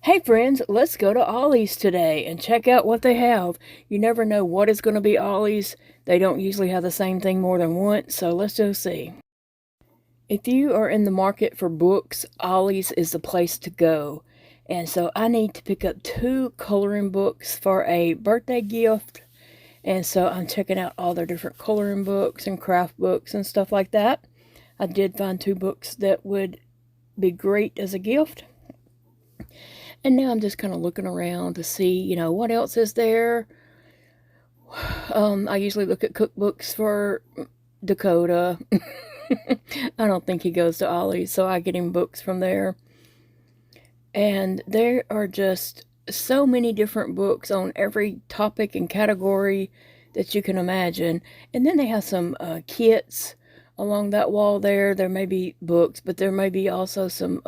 Hey friends, let's go to Ollie's today and check out what they have. You never know what is going to be Ollie's. They don't usually have the same thing more than once, so let's go see. If you are in the market for books, Ollie's is the place to go. And so I need to pick up 2 coloring books for a birthday gift. And so I'm checking out all their different coloring books and craft books and stuff like that. I did find 2 books that would be great as a gift. And now I'm just kind of looking around to see, what else is there. I usually look at cookbooks for Dakota. I don't think he goes to Ollie's, so I get him books from there. And there are just so many different books on every topic and category that you can imagine. And then they have some kits along that wall there. There may be books, but there may be also some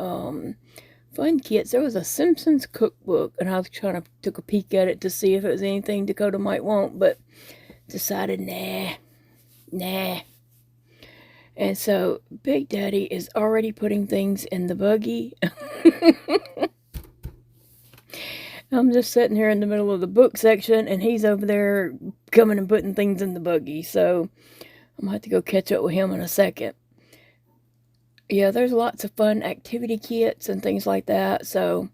fun kits. There was a Simpsons cookbook, and I was trying to took a peek at it to see if it was anything Dakota might want, but decided nah. And so Big Daddy is already putting things in the buggy. I'm just sitting here in the middle of the book section, and he's over there coming and putting things in the buggy. So I'm gonna have to go catch up with him in a second. Yeah, there's lots of fun activity kits and things like that. So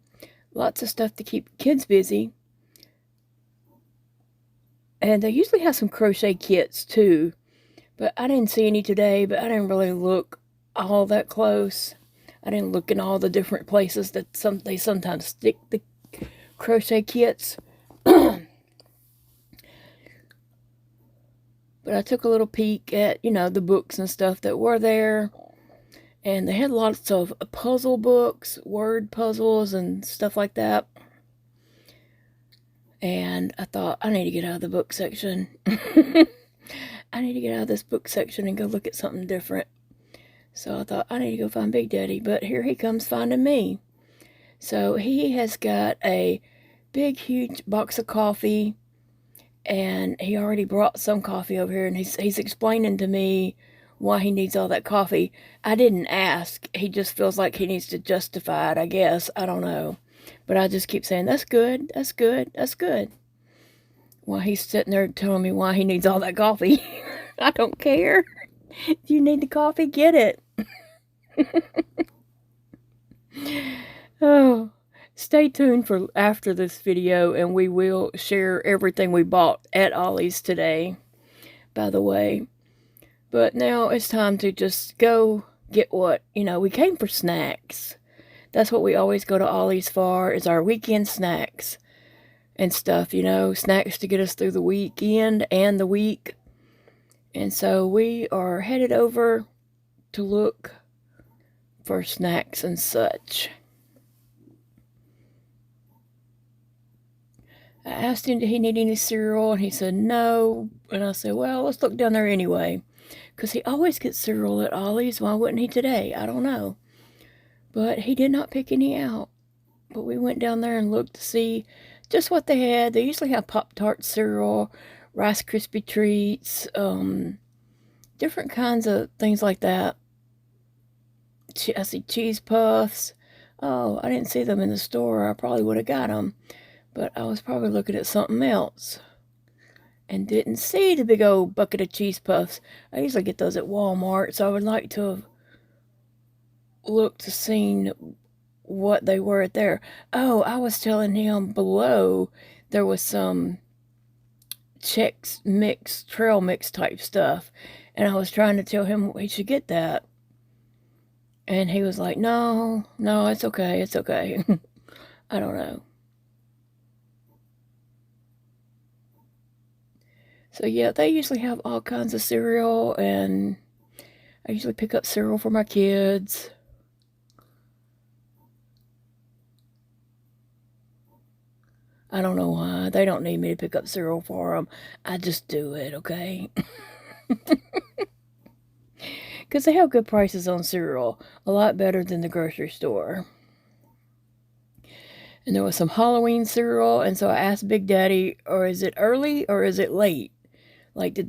lots of stuff to keep kids busy. And they usually have some crochet kits too. But I didn't see any today, but I didn't really look all that close. I didn't look in all the different places that they sometimes stick the crochet kits. But I took a little peek at, the books and stuff that were there. And they had lots of puzzle books, word puzzles, and stuff like that. And I thought, I need to get out of the book section. I need to get out of this book section and go look at something different. So I thought, I need to go find Big Daddy. But here he comes finding me. So he has got a big, huge box of coffee. And he already brought some coffee over here. And he's explaining to me why he needs all that coffee. I didn't ask. He just feels like he needs to justify it, I guess. I don't know. But I just keep saying, that's good, that's good, that's good. While he's sitting there telling me why he needs all that coffee. I don't care. If you need the coffee, get it. Oh, stay tuned for after this video, and we will share everything we bought at Ollie's today, by the way. But now it's time to just go get what, we came for snacks. That's what we always go to Ollie's for, is our weekend snacks and stuff, snacks to get us through the weekend and the week. And so we are headed over to look for snacks and such. I asked him, did he need any cereal? And he said no. And I said, well, let's look down there anyway. Because he always gets cereal at Ollie's. Why wouldn't he today? I don't know. But he did not pick any out. But we went down there and looked to see just what they had. They usually have Pop-Tart cereal, Rice Krispie treats, different kinds of things like that. I see cheese puffs. Oh, I didn't see them in the store. I probably would have got them. But I was probably looking at something else and didn't see the big old bucket of cheese puffs. I usually get those at Walmart, so I would like to have looked to see what they were at there. Oh, I was telling him below there was some Chex Mix, trail mix type stuff, and I was trying to tell him he should get that. And he was like, no, it's okay. I don't know. So yeah, they usually have all kinds of cereal, and I usually pick up cereal for my kids. I don't know why. They don't need me to pick up cereal for them. I just do it, okay? Because they have good prices on cereal. A lot better than the grocery store. And there was some Halloween cereal, and so I asked Big Daddy, or is it early or is it late? Like,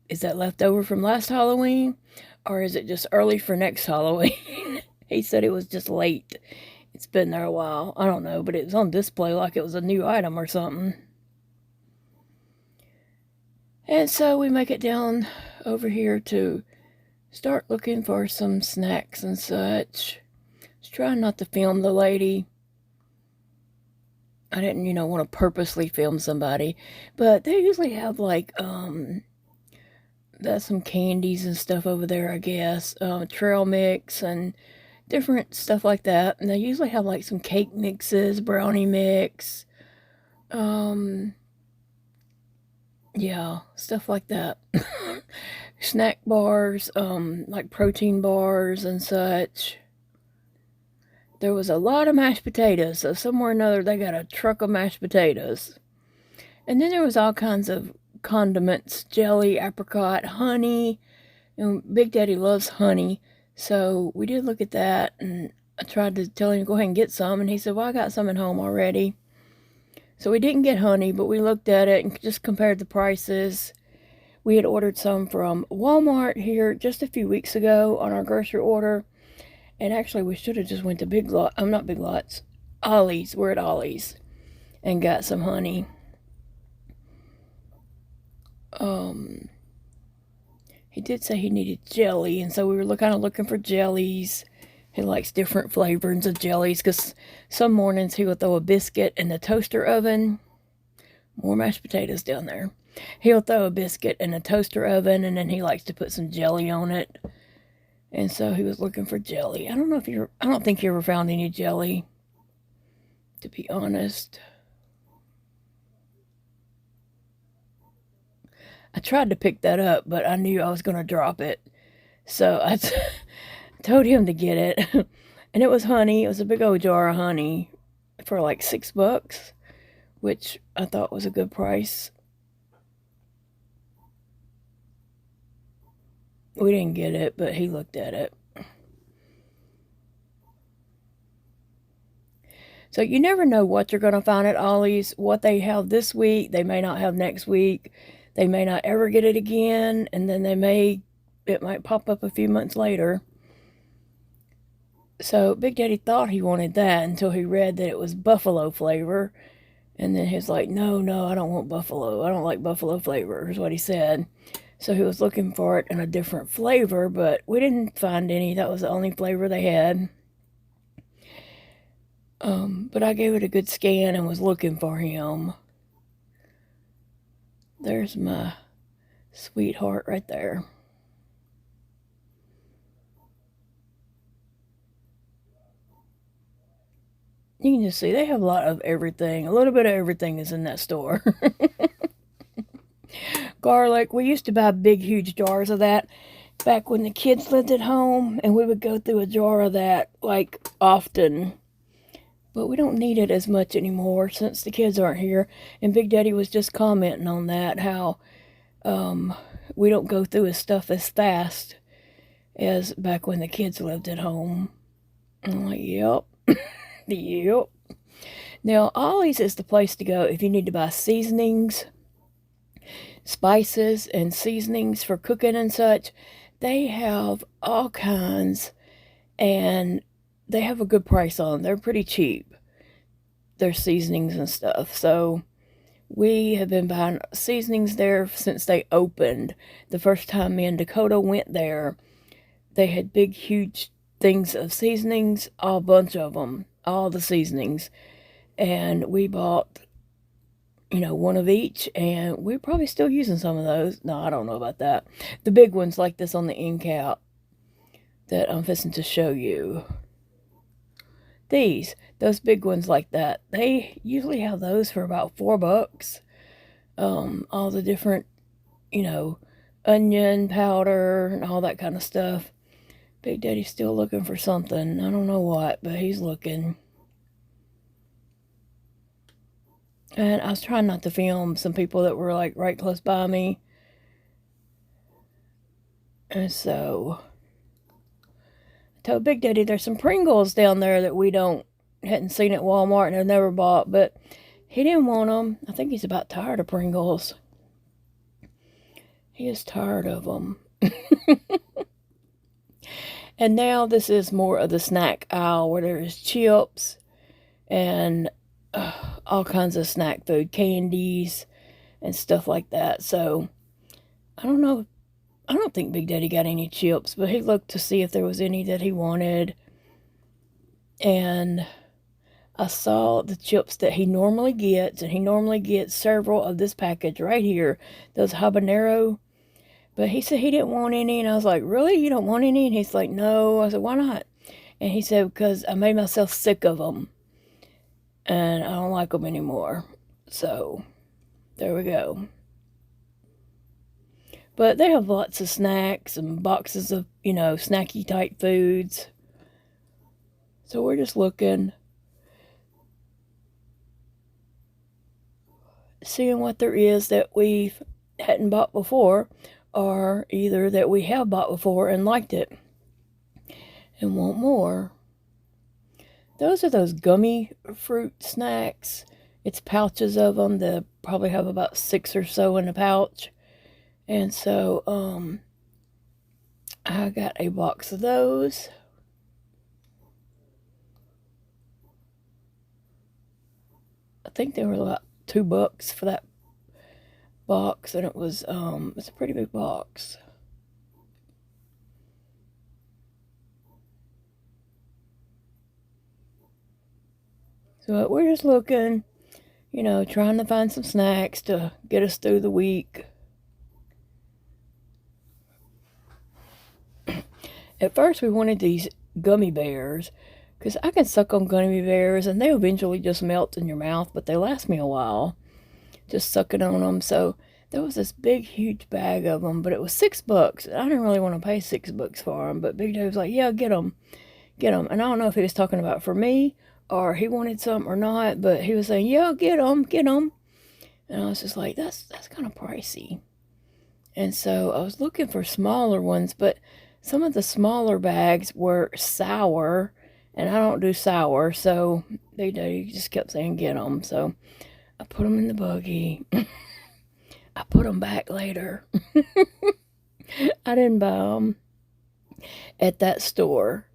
is that left over from last Halloween? Or is it just early for next Halloween? He said it was just late. It's been there a while. I don't know, but it was on display like it was a new item or something. And so we make it down over here to start looking for some snacks and such. Just trying not to film the lady. I didn't, want to purposely film somebody. But they usually have like, that's some candies and stuff over there, I guess. Trail mix and different stuff like that. And they usually have like some cake mixes, brownie mix. Yeah, stuff like that. Snack bars, like protein bars and such. There was a lot of mashed potatoes, so somewhere or another they got a truck of mashed potatoes. And then there was all kinds of condiments, jelly, apricot, honey. And Big Daddy loves honey, so we did look at that, and I tried to tell him to go ahead and get some, and he said, well, I got some at home already. So we didn't get honey, but we looked at it and just compared the prices. We had ordered some from Walmart here just a few weeks ago on our grocery order. And actually, we should have just went to not Big Lots, Ollies. We're at Ollies. And got some honey. He did say he needed jelly, and so we were kind of looking for jellies. He likes different flavors of jellies, because some mornings he will throw a biscuit in the toaster oven. More mashed potatoes down there. He'll throw a biscuit in a toaster oven, and then he likes to put some jelly on it. And so he was looking for jelly. I don't think you ever found any jelly, to be honest. I tried to pick that up, but I knew I was going to drop it. So I told him to get it. And it was honey. It was a big old jar of honey for like $6, which I thought was a good price. We didn't get it, but he looked at it. So you never know what you're going to find at Ollie's. What they have this week, they may not have next week. They may not ever get it again, and then it might pop up a few months later. So Big Daddy thought he wanted that until he read that it was buffalo flavor. And then he's like, no, I don't want buffalo. I don't like buffalo flavor, is what he said. So he was looking for it in a different flavor, but we didn't find any. That was the only flavor they had. But I gave it a good scan and was looking for him. There's my sweetheart right there. You can just see they have a lot of everything. A little bit of everything is in that store. Garlic. We used to buy big, huge jars of that back when the kids lived at home, and we would go through a jar of that like often. But we don't need it as much anymore since the kids aren't here. And Big Daddy was just commenting on that, how we don't go through his stuff as fast as back when the kids lived at home. And I'm like, yep. Yep. Now, Ollie's is the place to go if you need to buy seasonings, spices, and seasonings for cooking and such. They have all kinds, and they have a good price on them. They're pretty cheap, their seasonings and stuff. So we have been buying seasonings there since they opened. The first time me and Dakota went there, they had big, huge things of seasonings, a bunch of them, all the seasonings. And we bought, one of each, and we're probably still using some of those. No, I don't know about that. The big ones like this on the end cap that I'm fixing to show you. Those big ones like that, they usually have those for about $4. All the different, onion powder and all that kind of stuff. Big Daddy's still looking for something. I don't know what, but he's looking. And I was trying not to film some people that were like right close by me. And so I told Big Daddy there's some Pringles down there that we hadn't seen at Walmart and have never bought, but he didn't want them. I think he's about tired of Pringles. He is tired of them. And now this is more of the snack aisle where there's chips and all kinds of snack food, candies and stuff like that. So I don't know. I don't think Big Daddy got any chips, but he looked to see if there was any that he wanted. And I saw the chips that he normally gets, and he normally gets several of this package right here, those habanero. But he said he didn't want any, and I was like, really? You don't want any? And he's like, no. I said, why not? And he said, because I made myself sick of them, and I don't like them anymore. So, there we go. But they have lots of snacks and boxes of, snacky type foods. So we're just looking, seeing what there is that we hadn't bought before, or either that we have bought before and liked it and want more. Those are those gummy fruit snacks. It's pouches of them. They probably have about 6 or so in a pouch. And so, I got a box of those. I think they were about $2 for that box, and it's a pretty big box. So we're just looking, trying to find some snacks to get us through the week. At first we wanted these gummy bears, because I can suck on gummy bears and they eventually just melt in your mouth, but they last me a while, just sucking on them. So there was this big, huge bag of them, but it was $6. I didn't really want to pay $6 for them, but Big Dave was like, yeah, get them. And I don't know if he was talking about for me or he wanted some or not, but he was saying, yeah, get them. And I was just like, that's kind of pricey. And so I was looking for smaller ones, but some of the smaller bags were sour, and I don't do sour, so they just kept saying get them. So I put them in the buggy. I put them back later. I didn't buy them at that store.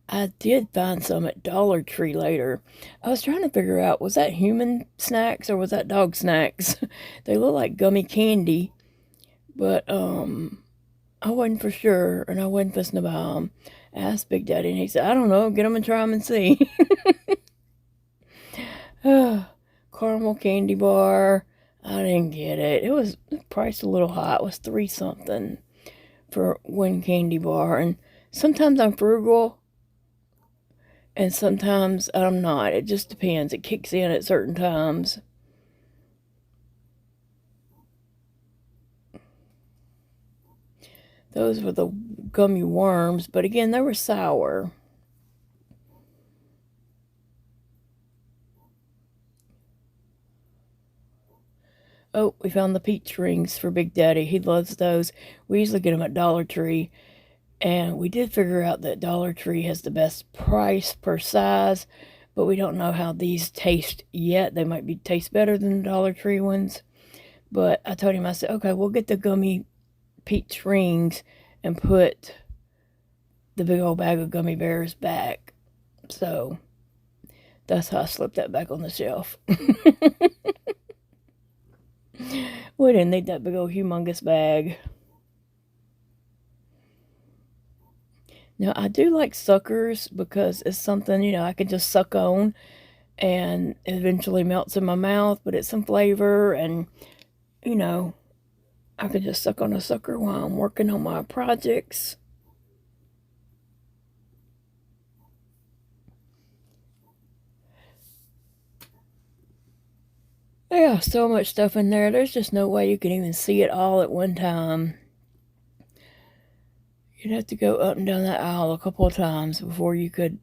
I did find some at Dollar Tree later. I was trying to figure out, was that human snacks or was that dog snacks? They look like gummy candy, but I wasn't for sure, and I wasn't fussing about them. I asked Big Daddy, and he said, I don't know, get them and try them and see. Caramel candy bar. I didn't get it. It was priced a little high. It was $3 something for one candy bar. And sometimes I'm frugal, and sometimes I'm not. It just depends. It kicks in at certain times. Those were the gummy worms, but again, they were sour. Oh, we found the peach rings for Big Daddy. He loves those. We usually get them at Dollar Tree. And we did figure out that Dollar Tree has the best price per size, but we don't know how these taste yet. They might taste better than the Dollar Tree ones. But I told him, I said, okay, we'll get the gummy peach rings and put the big old bag of gummy bears back. So that's how I slipped that back on the shelf. We didn't need that big old humongous bag. Now, I do like suckers because it's something, I can just suck on and it eventually melts in my mouth, but it's some flavor and, I can just suck on a sucker while I'm working on my projects. Yeah, so much stuff in there. There's just no way you can even see it all at one time. You'd have to go up and down that aisle a couple of times before you could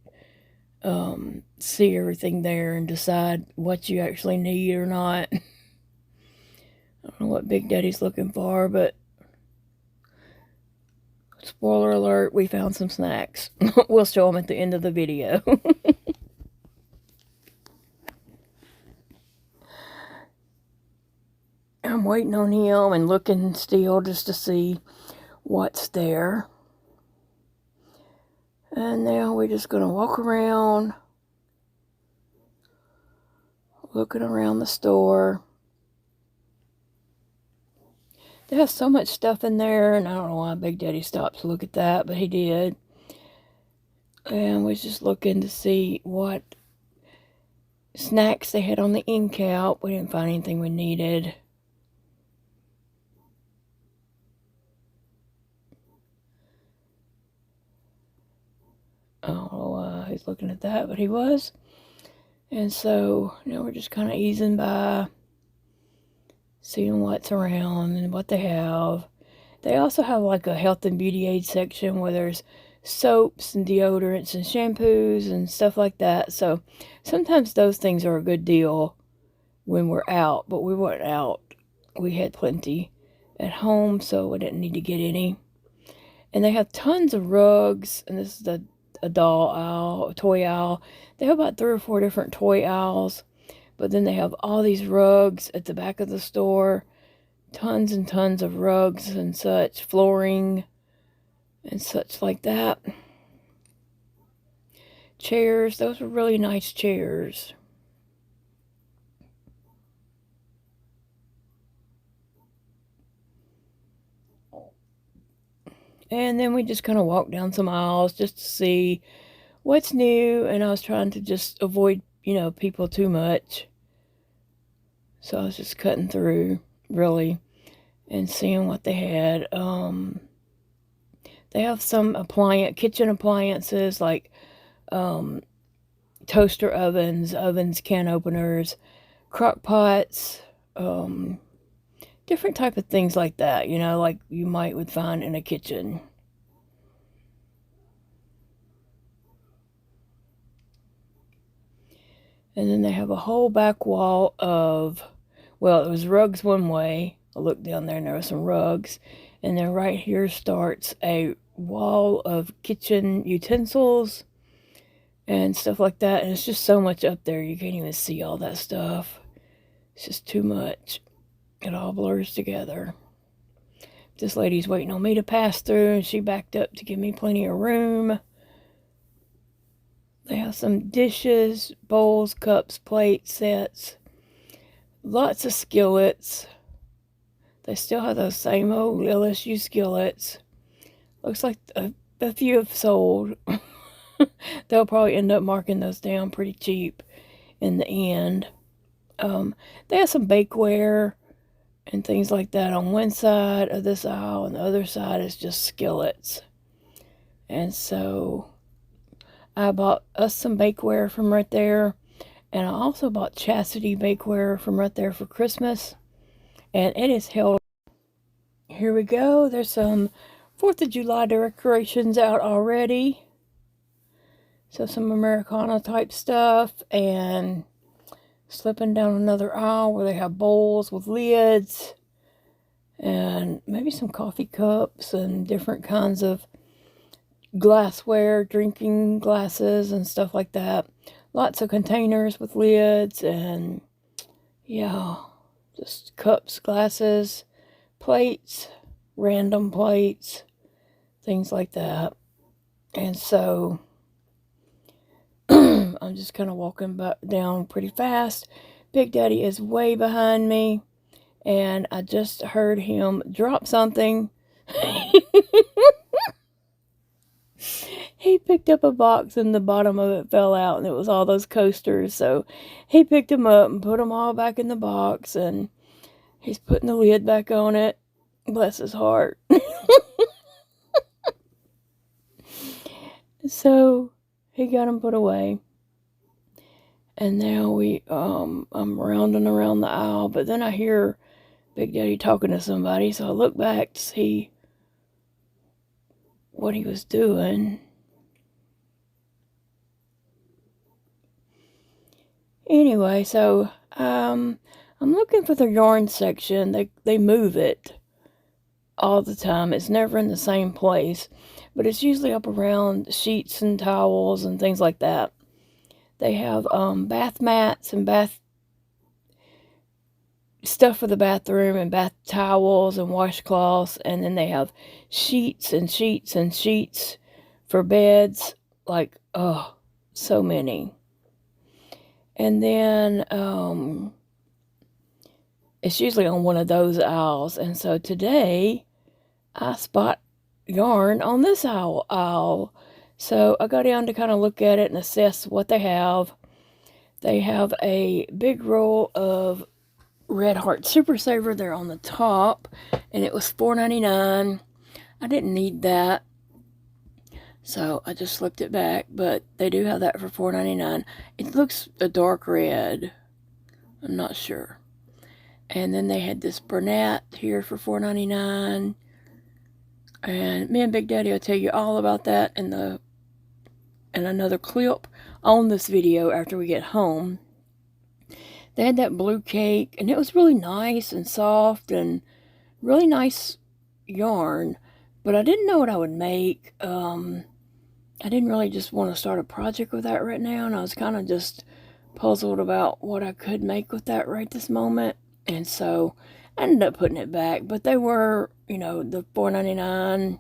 see everything there and decide what you actually need or not. I don't know what Big Daddy's looking for, but spoiler alert, we found some snacks. We'll show them at the end of the video. I'm waiting on him and looking still just to see what's there. And now we're just going to walk around, looking around the store. They have so much stuff in there, and I don't know why Big Daddy stopped to look at that, but he did. And we're just looking to see what snacks they had on the end cap. We didn't find anything we needed. I don't know why he's looking at that, but he was. And so now we're just kind of easing by, seeing what's around and what they have. They also have like a health and beauty aid section where there's soaps and deodorants and shampoos and stuff like that. So sometimes those things are a good deal when we're out, but we weren't out. We had plenty at home, so we didn't need to get any. And they have tons of rugs, and this is a doll aisle, a toy aisle. They have about 3 or 4 different toy aisles, but then they have all these rugs at the back of the store. Tons and tons of rugs and such, flooring and such like that. Chairs, those are really nice chairs. And then we just kind of walked down some aisles just to see what's new, and I was trying to just avoid, people too much. So I was just cutting through, really, and seeing what they had. They have some kitchen appliances like toaster ovens, can openers, crock pots, different type of things like that, like you would find in a kitchen. And then they have a whole back wall of, well, it was rugs one way. I looked down there and there were some rugs. And then right here starts a wall of kitchen utensils and stuff like that. And it's just so much up there, you can't even see all that stuff. It's just too much. It all blurs together. This lady's waiting on me to pass through, and she backed up to give me plenty of room. They have some dishes, bowls, cups, plates, sets. Lots of skillets. They still have those same old LSU skillets. Looks like a few have sold. They'll probably end up marking those down pretty cheap in the end. They have some bakeware and things like that on one side of this aisle, and the other side is just skillets. And so I bought us some bakeware from right there, and I also bought Chastity bakeware from right there for Christmas, and it is held. Here we go. There's some 4th of July decorations out already. So some Americana type stuff, and slipping down another aisle where they have bowls with lids and maybe some coffee cups and different kinds of glassware, drinking glasses and stuff like that. Lots of containers with lids, and yeah, just cups, glasses, plates, random plates, things like that. And so I'm just kind of walking down pretty fast. Big Daddy is way behind me, and I just heard him drop something. He picked up a box and the bottom of it fell out, and it was all those coasters. So he picked them up and put them all back in the box, and he's putting the lid back on it. Bless his heart. So he got them put away. And now I'm rounding around the aisle, but then I hear Big Daddy talking to somebody, so I look back to see what he was doing. Anyway, so I'm looking for the yarn section. They move it all the time. It's never in the same place, but it's usually up around sheets and towels and things like that. They have bath mats and bath stuff for the bathroom and bath towels and washcloths, and then they have sheets and sheets and sheets for beds like, oh, so many. And then it's usually on one of those aisles. And so today I spot yarn on this aisle. So I go down to kind of look at it and assess what they have. They have a big roll of Red Heart Super Saver there on the top, and it was $4.99. I didn't need that, so I just slipped it back, but they do have that for $4.99. It looks a dark red. I'm not sure. And then they had this Bernat here for $4.99. And me and Big Daddy will tell you all about that in another clip on this video after we get home. They had that blue cake, and it was really nice and soft and really nice yarn, but I didn't know what I would make. I didn't really just want to start a project with that right now, and I was kind of just puzzled about what I could make with that right this moment, and so I ended up putting it back. But they were, you know, the $4.99.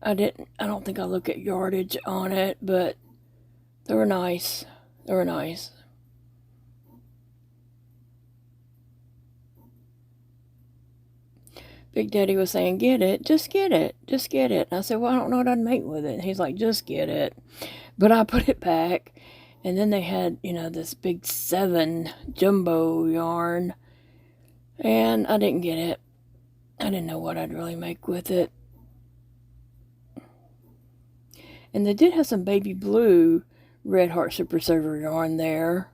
I don't think I look at yardage on it, but they were nice. They were nice. Big Daddy was saying, get it, just get it, just get it. And I said, well, I don't know what I'd make with it. And he's like, just get it. But I put it back. And then they had, you know, this big 7 jumbo yarn. And I didn't get it. I didn't know what I'd really make with it. And they did have some baby blue Red Heart Super Saver yarn there.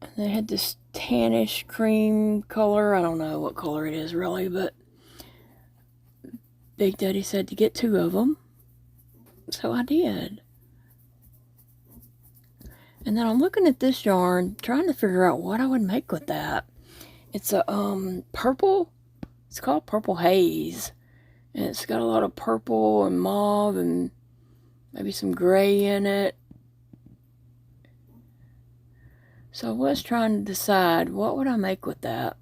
And they had this tannish cream color. I don't know what color it is really, but Big Daddy said to get 2 of them. So I did. And then I'm looking at this yarn, trying to figure out what I would make with that. It's a purple. It's called Purple Haze. And it's got a lot of purple and mauve and maybe some gray in it. So I was trying to decide what would I make with that.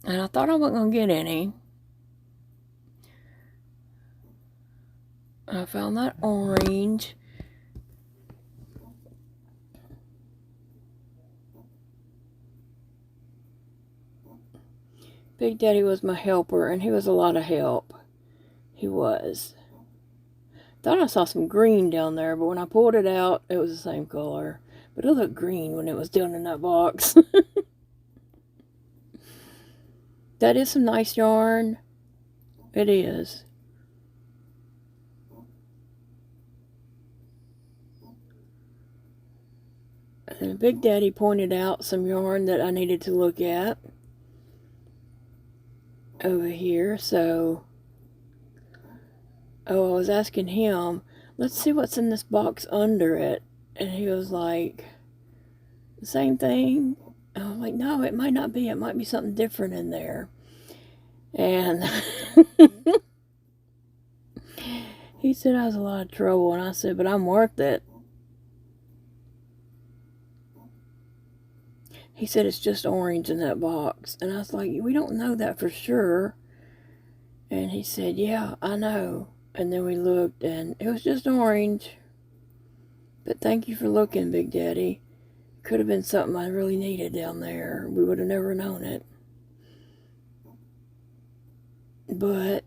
And I thought I wasn't going to get any. I found that orange. Big Daddy was my helper, and he was a lot of help. He was. Thought I saw some green down there, but when I pulled it out, it was the same color. But it looked green when it was down in that box. That is some nice yarn. It is. And Big Daddy pointed out some yarn that I needed to look at over here, so I was asking him, let's see what's in this box under it. And he was like, the same thing? I was like, no, it might not be. It might be something different in there. And he said I was a lot of trouble. And I said, but I'm worth it. He said it's just orange in that box. And I was like, we don't know that for sure. And he said, yeah, I know. And then we looked, and it was just orange. But thank you for looking, Big Daddy. Could have been something I really needed down there. We would have never known it. But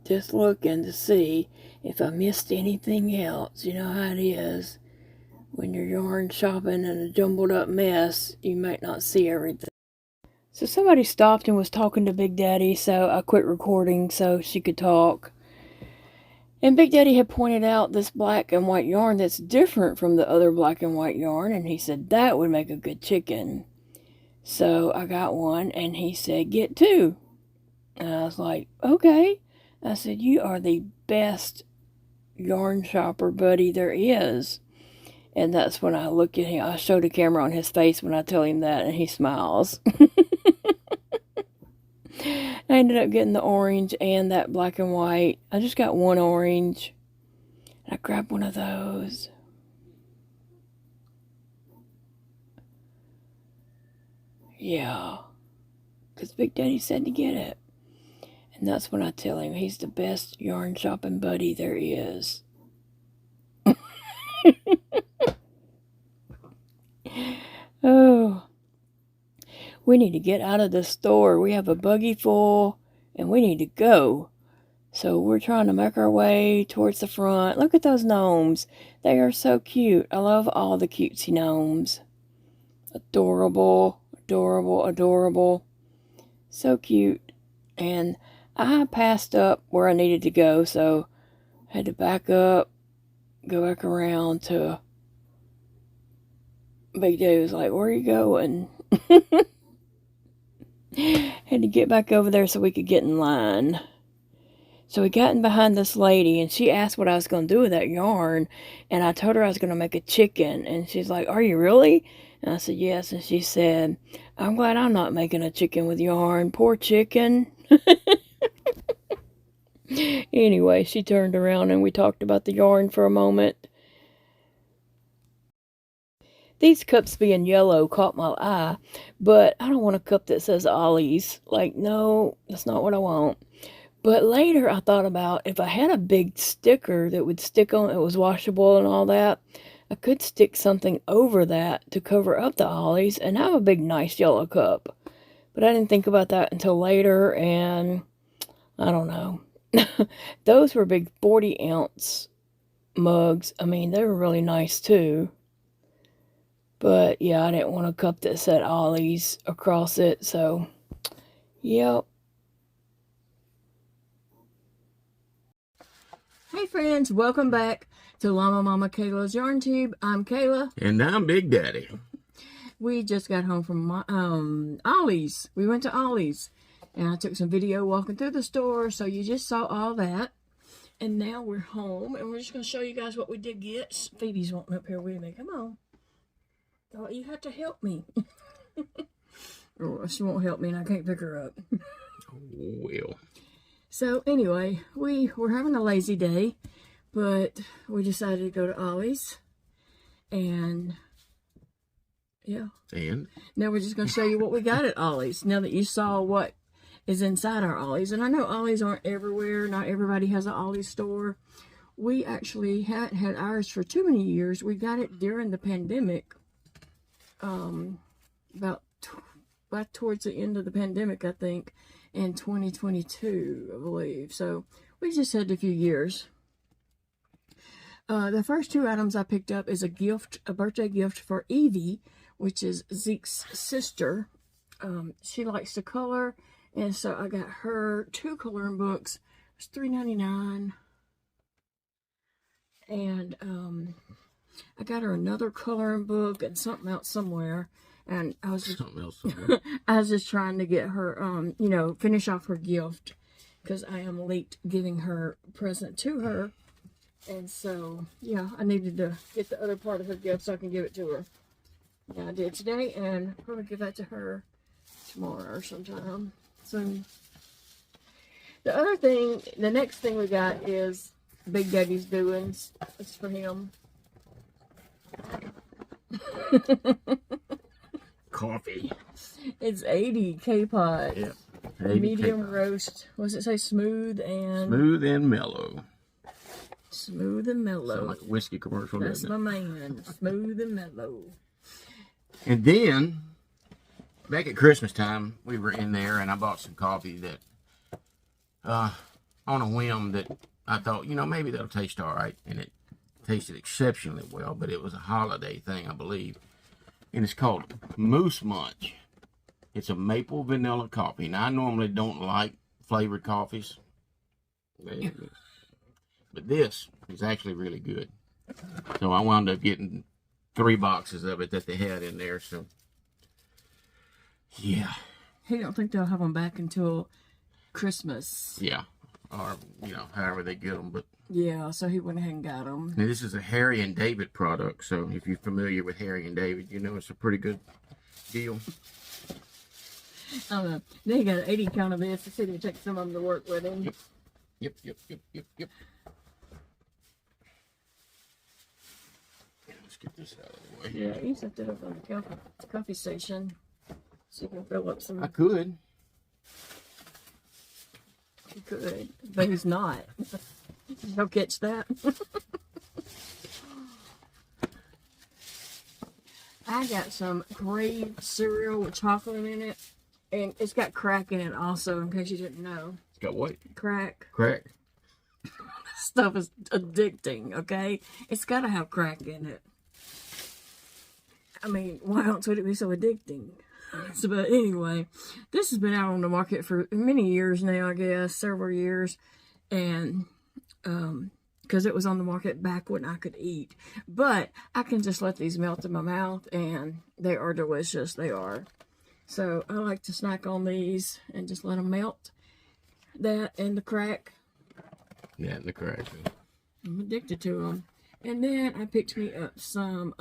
just looking to see if I missed anything else. You know how it is. When you're yarn shopping in a jumbled up mess, you might not see everything. So somebody stopped and was talking to Big Daddy, so I quit recording so she could talk. And Big Daddy had pointed out this black and white yarn that's different from the other black and white yarn, and he said that would make a good chicken. So I got one, and he said, get 2. And I was like, okay. I said, you are the best yarn shopper buddy there is. And that's when I look at him. I show the camera on his face when I tell him that, and he smiles. I ended up getting the orange and that black and white. I just got one orange. I grabbed one of those. Yeah. Because Big Daddy said to get it. And that's when I tell him he's the best yarn shopping buddy there is. Oh. We need to get out of the store. We have a buggy full and we need to go. So we're trying to make our way towards the front. Look at those gnomes. They are so cute. I love all the cutesy gnomes. Adorable, adorable, adorable. So cute. And I passed up where I needed to go, so I had to back up, go back around to Big Daddy was like, where are you going? Had to get back over there so we could get in line. So we got in behind this lady, and she asked what I was going to do with that yarn, and I told her I was going to make a chicken, and she's like, are you really? And I said, yes, and she said, I'm glad I'm not making a chicken with yarn. Poor chicken. Anyway, she turned around, and we talked about the yarn for a moment. These cups being yellow caught my eye, but I don't want a cup that says Ollies. Like, no, that's not what I want. But later I thought about if I had a big sticker that would stick on, it was washable and all that, I could stick something over that to cover up the Ollies and have a big nice yellow cup. But I didn't think about that until later, and I don't know. Those were big 40-ounce mugs. I mean, they were really nice too. But yeah, I didn't want a cup that said Ollies across it, so yep. Hey friends, welcome back to Llama Mama Kayla's Yarn Tube. I'm Kayla. And I'm Big Daddy. We just got home from Ollies. We went to Ollies. And I took some video walking through the store, so you just saw all that. And now we're home, and we're just going to show you guys what we did get. Phoebe's wanting up here with me. Come on. Oh, you have to help me. Or she won't help me, and I can't pick her up. Well. So anyway, we were having a lazy day, but we decided to go to Ollies, and yeah. And now we're just going to show you what we got at Ollies. Now that you saw what is inside our Ollies, and I know Ollies aren't everywhere. Not everybody has an Ollies store. We actually hadn't had ours for too many years. We got it during the pandemic, about towards the end of the pandemic, I think. In 2022, I believe. So we just had a few years. The first two items I picked up is a birthday gift for Evie, which is Zeke's sister. She likes to color, and so I got her 2 coloring books. It's $3.99, and I got her another coloring book and something else somewhere. And I was just, I was just trying to get her, you know, finish off her gift, because I am late giving her present to her. And so, yeah, I needed to get the other part of her gift so I can give it to her. And I did today, and I'll probably give that to her tomorrow or sometime soon. The other thing, the next thing we got is Big Daddy's doings. It's for him. coffee. It's 80 K-Pot. Yeah. Medium K-Pot. Roast. What does it say? Smooth and mellow. Smooth and mellow. Sound like a whiskey commercial. That's my man. Smooth and mellow. And then, back at Christmas time, we were in there, and I bought some coffee that, on a whim, that I thought, you know, maybe that'll taste all right. And it tasted exceptionally well, but it was a holiday thing, I believe. And it's called Moose Munch. It's a maple vanilla coffee. Now, I normally don't like flavored coffees, but this is actually really good. So I wound up getting 3 boxes of it that they had in there. So, yeah. He don't think they'll have them back until Christmas. Yeah. Or, you know, however they get them. But yeah, so he went ahead and got them. Now, this is a Harry and David product, so if you're familiar with Harry and David, you know it's a pretty good deal. I don't know. Then he got an 80 count of this. He said he'd take some of them to work with him. Yep. Let's get this out of the way. Yeah, he set that up on the coffee station. So you can fill up some. I could. You could, but he's not. You'll catch that. I got some Crave cereal with chocolate in it, and it's got crack in it also, in case you didn't know. It's got what? Crack. Crack. Stuff is addicting, okay? It's got to have crack in it. I mean, why else would it be so addicting? So, but anyway, this has been out on the market for many years now, I guess, several years, and because it was on the market back when I could eat. But I can just let these melt in my mouth, and they are delicious. They are. So I like to snack on these and just let them melt. That and the crack. Yeah, and the crack. I'm addicted to them. And then I picked me up some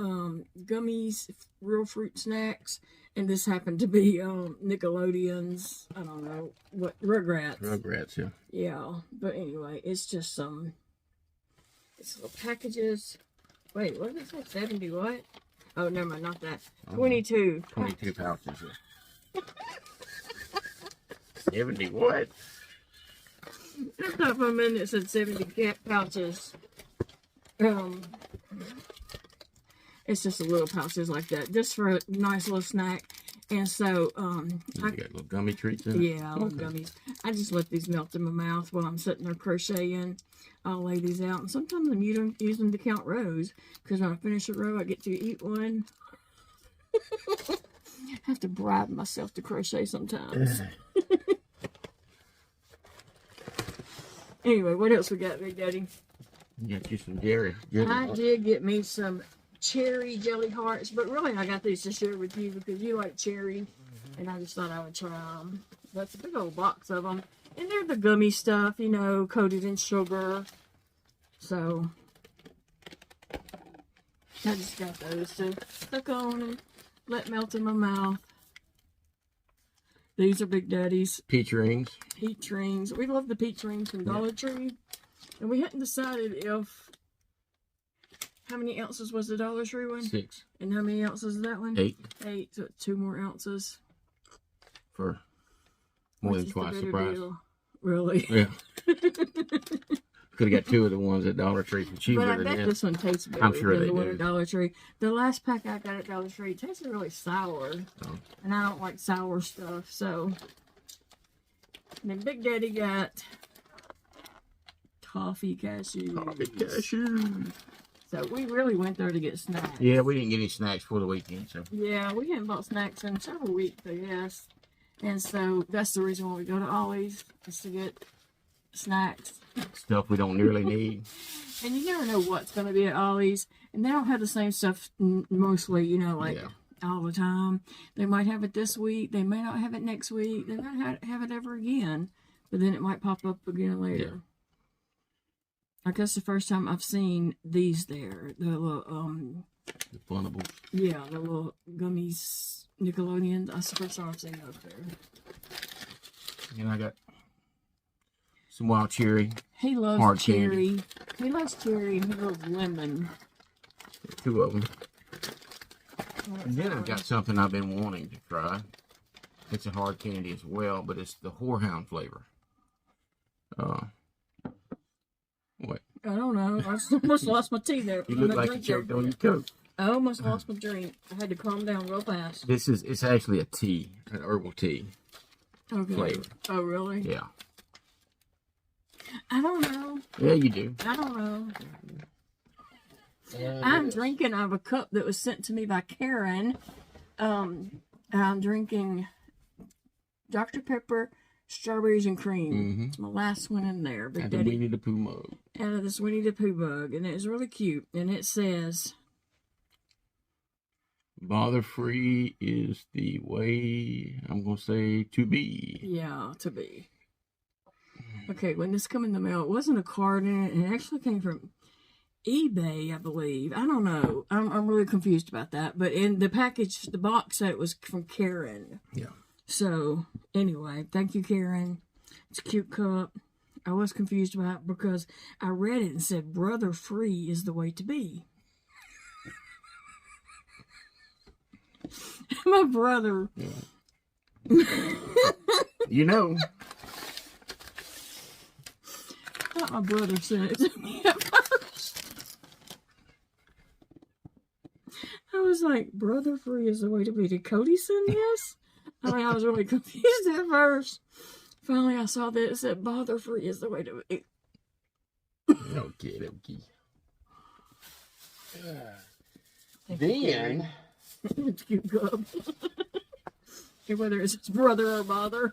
gummies, real fruit snacks. And this happened to be Nickelodeon's, I don't know, what, Rugrats. Rugrats, yeah. Yeah, but anyway, it's just some, it's little packages. Wait, what did it say? 70 what? Oh, never mind, not that. 22. 22 pouches. Yeah. 70 what? I thought for a minute it said 70 pouches. It's just a little pouches like that, just for a nice little snack. And so, You got little gummy treats in it? yeah, little gummies. I just let these melt in my mouth while I'm sitting there crocheting. I'll lay these out, and sometimes I'm use them to count rows, because when I finish a row, I get to eat one. I have to bribe myself to crochet sometimes. Anyway, what else we got, Big Daddy? You got you some Jerry. I did get me some cherry jelly hearts, but really I got these to share with you because you like cherry, and I just thought I would try them. That's a big old box of them, and they're the gummy stuff, you know, coated in sugar. So I just got those to stuck on and let melt in my mouth. These are Big Daddy's peach rings. peach rings. We love the peach rings from Dollar Tree, and we hadn't decided if. How many ounces was the Dollar Tree one? 6. And how many ounces is that one? 8. 8, so 2 more ounces. For more than twice the price. Deal? Really? Yeah. Could have got 2 of the ones at Dollar Tree for cheaper But I than bet that. this one tastes better I'm sure than they the one do. at Dollar Tree. The last pack I got at Dollar Tree tasted really sour. Oh. And I don't like sour stuff, so. And then Big Daddy got toffee cashews. Coffee cashews. So we really went there to get snacks. Yeah, we didn't get any snacks for the weekend, so. Yeah, we hadn't bought snacks in several weeks, I guess. And so that's the reason why we go to Ollies, is to get snacks. Stuff we don't nearly need. And you never know what's going to be at Ollies. And they don't have the same stuff mostly, you know, like all the time. They might have it this week. They may not have it next week. They might have it ever again. But then it might pop up again later. Yeah. I guess the first time I've seen these there. The little, The Funnables. yeah, the little gummies, Nickelodeon. That's the first time I've seen those there. And I got some wild cherry. He loves Hard cherry. candy. He loves cherry and he loves lemon. 2 of them. And then I've got something I've been wanting to try. It's a hard candy as well, but it's the Whorehound flavor. What? I don't know. I almost lost my tea there. You look like you choked on your Coke. I almost lost my drink. I had to calm down real fast. It's actually a tea, an herbal tea Okay. flavor. Oh, really? Yeah. I don't know. Yeah, you do. I don't know. I'm drinking out of a cup that was sent to me by Karen. I'm drinking Dr. Pepper, strawberries, and cream. It's my last one in there. Big At the Daddy. Winnie the Pooh mug. Out of this Winnie the Pooh mug. And it's really cute. And it says, Bother free is the way, I'm going to say, to be. yeah, to be. Okay, when this came in the mail, it wasn't a card in it. And it actually came from eBay, I believe. I don't know. I'm really confused about that. But in the package, the box said it was from Karen. Yeah. So, anyway, thank you, Karen. It's a cute cup. I was confused about it because I read it and said, brother free is the way to be. My brother You know. Thought my brother said it to me at first. I was like, brother free is the way to be. Did Cody send this? I mean, I was really confused at first. Finally, I saw that it said bother free is the way to be. Okay. Then, It's cute cub. Whether it's his brother or bother.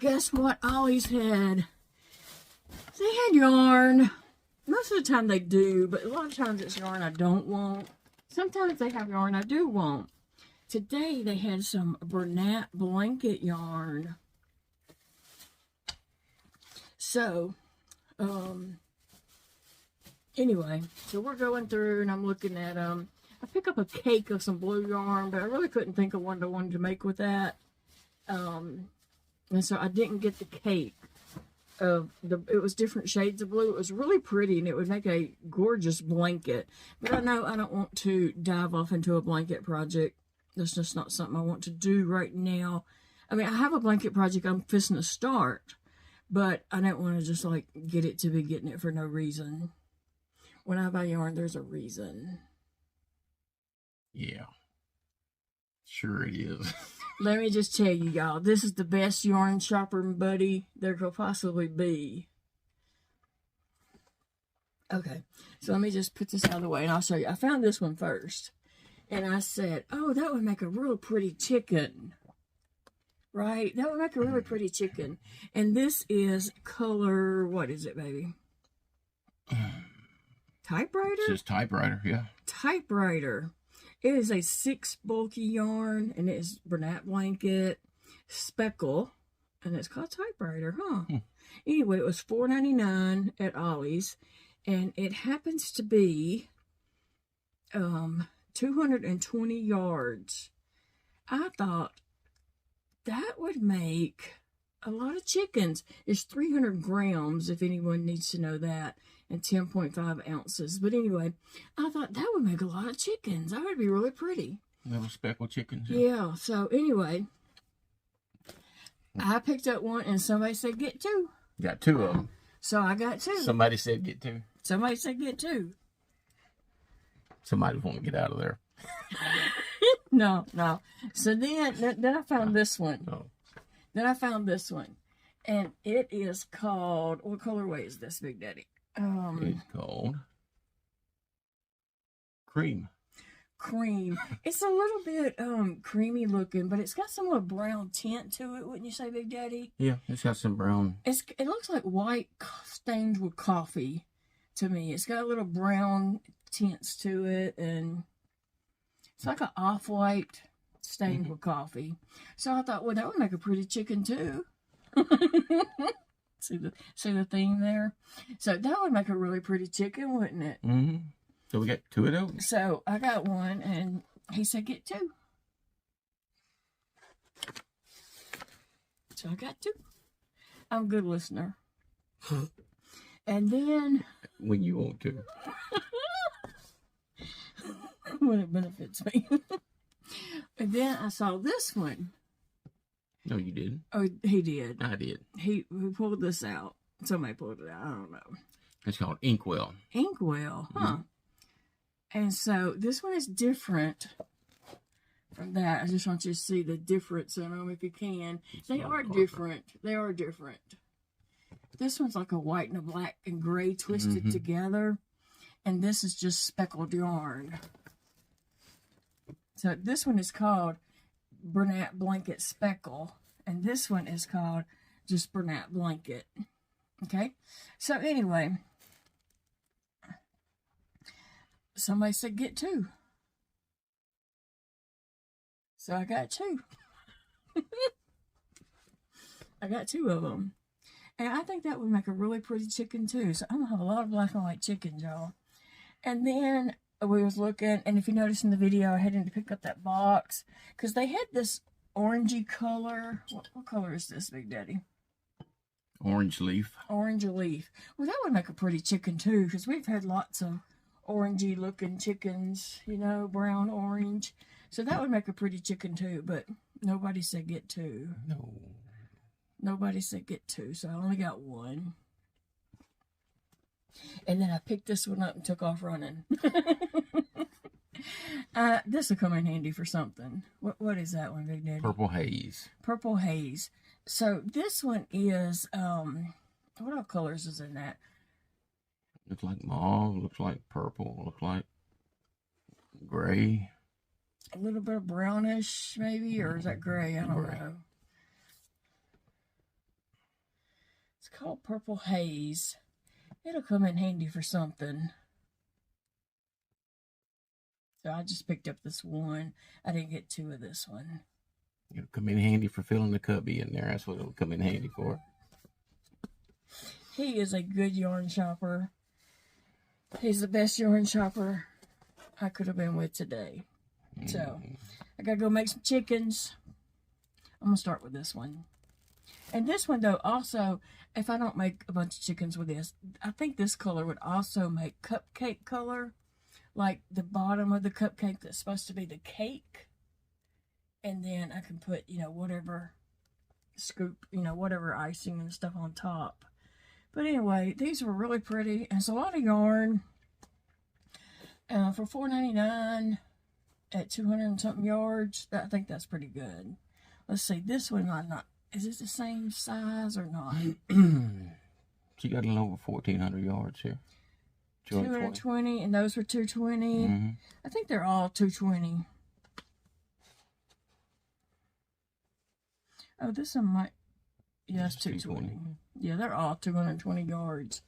Guess what Ollie's had? They had yarn. Most of the time they do, but a lot of times it's yarn I don't want. Sometimes they have yarn I do want. Today they had some Bernat blanket yarn. So, anyway, so we're going through and I'm looking at them. I picked up a cake of some blue yarn, but I really couldn't think of one I wanted to make with that. And so I didn't get the cake. It was different shades of blue. It was really pretty and it would make a gorgeous blanket. But I know I don't want to dive off into a blanket project. That's just not something I want to do right now. I mean, I have a blanket project I'm fixing to start, but I don't want to just like get it to be getting it for no reason. When I buy yarn, there's a reason. yeah. Sure it is. Let me just tell you, y'all, this is the best yarn shopping buddy there could possibly be. Okay, so let me just put this out of the way and I'll show you. I found this one first. And I said, oh, that would make a real pretty chicken. Right? That would make a really pretty chicken. And this is color, what is it, baby? Typewriter? It's just typewriter, yeah. Typewriter. It is a 6 bulky yarn, and it is Bernat blanket, speckle, and it's called typewriter, huh? Anyway, it was $4.99 at Ollie's, and it happens to be 220 yards. I thought that would make a lot of chickens. It's 300 grams, if anyone needs to know that, and 10.5 ounces. But anyway, I thought that would make a lot of chickens. That would be really pretty. Little speckled chickens. Yeah, so anyway, I picked up one and somebody said get 2. Got 2 of them. So I got 2. Somebody said get 2. Somebody said get 2. Somebody want to get out of there. No. So then I found this one. Oh. Then I found this one. And it is called, what colorway is this, Big Daddy? It's called Cream. Cream. It's a little bit creamy looking, but it's got some little brown tint to it, wouldn't you say, Big Daddy? Yeah, it's got some brown. It looks like white stained with coffee to me. It's got a little brown tints to it, and it's like an off-white stained with coffee. So I thought, well, that would make a pretty chicken too. See the theme there? So that would make a really pretty chicken, wouldn't it? Mm-hmm. So we got 2 of those. So I got one, and he said get 2. So I got 2. I'm a good listener. And then When you want to. when it benefits me. And then I saw this one. No, you didn't. Oh, he did. I did. He pulled this out. Somebody pulled it out. I don't know. It's called Inkwell. Inkwell, huh? Mm-hmm. And so this one is different from that. I just want you to see the difference in them if you can. They are different. They are different. This one's like a white and a black and gray twisted together. And this is just speckled yarn. So this one is called Bernat Blanket Speckle. And this one is called just Bernat Blanket. Okay? So anyway, somebody said get 2. So I got 2. I got 2 of them. And I think that would make a really pretty chicken too. So I'm going to have a lot of black and white chickens, y'all. And then we was looking, and if you notice in the video, I had to pick up that box. Because they had this orangey color. What color is this, Big Daddy? Orange leaf. Orange leaf. Well, that would make a pretty chicken too. Because we've had lots of orangey looking chickens. You know, brown, orange. So that would make a pretty chicken too, but nobody said get two. No. Nobody said get two, so I only got one. And then I picked this one up and took off running. This will come in handy for something. What is that one, Big Daddy? Purple haze. Purple haze. So this one is, what all colors is in that? Looks like mauve, looks like purple, looks like gray. A little bit of brownish, maybe, or is that gray? I don't know. It's called Purple Haze. It'll come in handy for something. So I just picked up this one. I didn't get two of this one. It'll come in handy for filling the cubby in there. That's what it'll come in handy for. He is a good yarn shopper. He's the best yarn shopper I could have been with today. So, I gotta go make some chickens. I'm gonna start with this one. And this one, though, also, if I don't make a bunch of chickens with this, I think this color would also make cupcake color. Like the bottom of the cupcake that's supposed to be the cake. And then I can put, you know, whatever scoop, you know, whatever icing and stuff on top. But anyway, these were really pretty. And it's a lot of yarn. For $4.99 at 200 and something yards. I think that's pretty good. Let's see, this one might not. Is this the same size or not? She got a little over 1,400 yards here. 220, and those were 220. I think they're all 220. Oh, this one might. Yeah, it's 220. Yeah, they're all 220 yards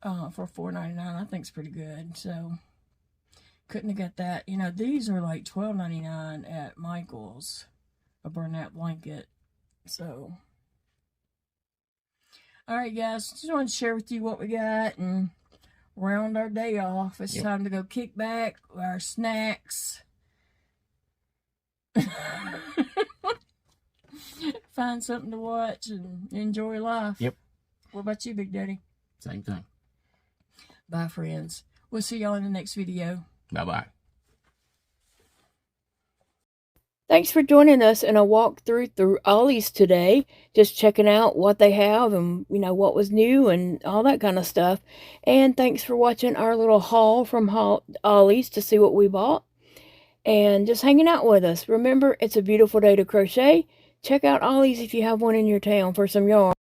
for $4.99. I think it's pretty good. So, couldn't have got that. You know, these are like $12.99 at Michael's, a burnout blanket. So, all right, guys. Just wanted to share with you what we got and round our day off. It's time to go kick back our snacks. Find something to watch and enjoy life. Yep. What about you, Big Daddy? Same thing. Bye, friends. We'll see y'all in the next video. Bye-bye. Thanks for joining us in a walk through Ollies today. Just checking out what they have and, you know, what was new and all that kind of stuff. And thanks for watching our little haul from Ollies to see what we bought. And just hanging out with us. Remember, it's a beautiful day to crochet. Check out Ollies if you have one in your town for some yarn.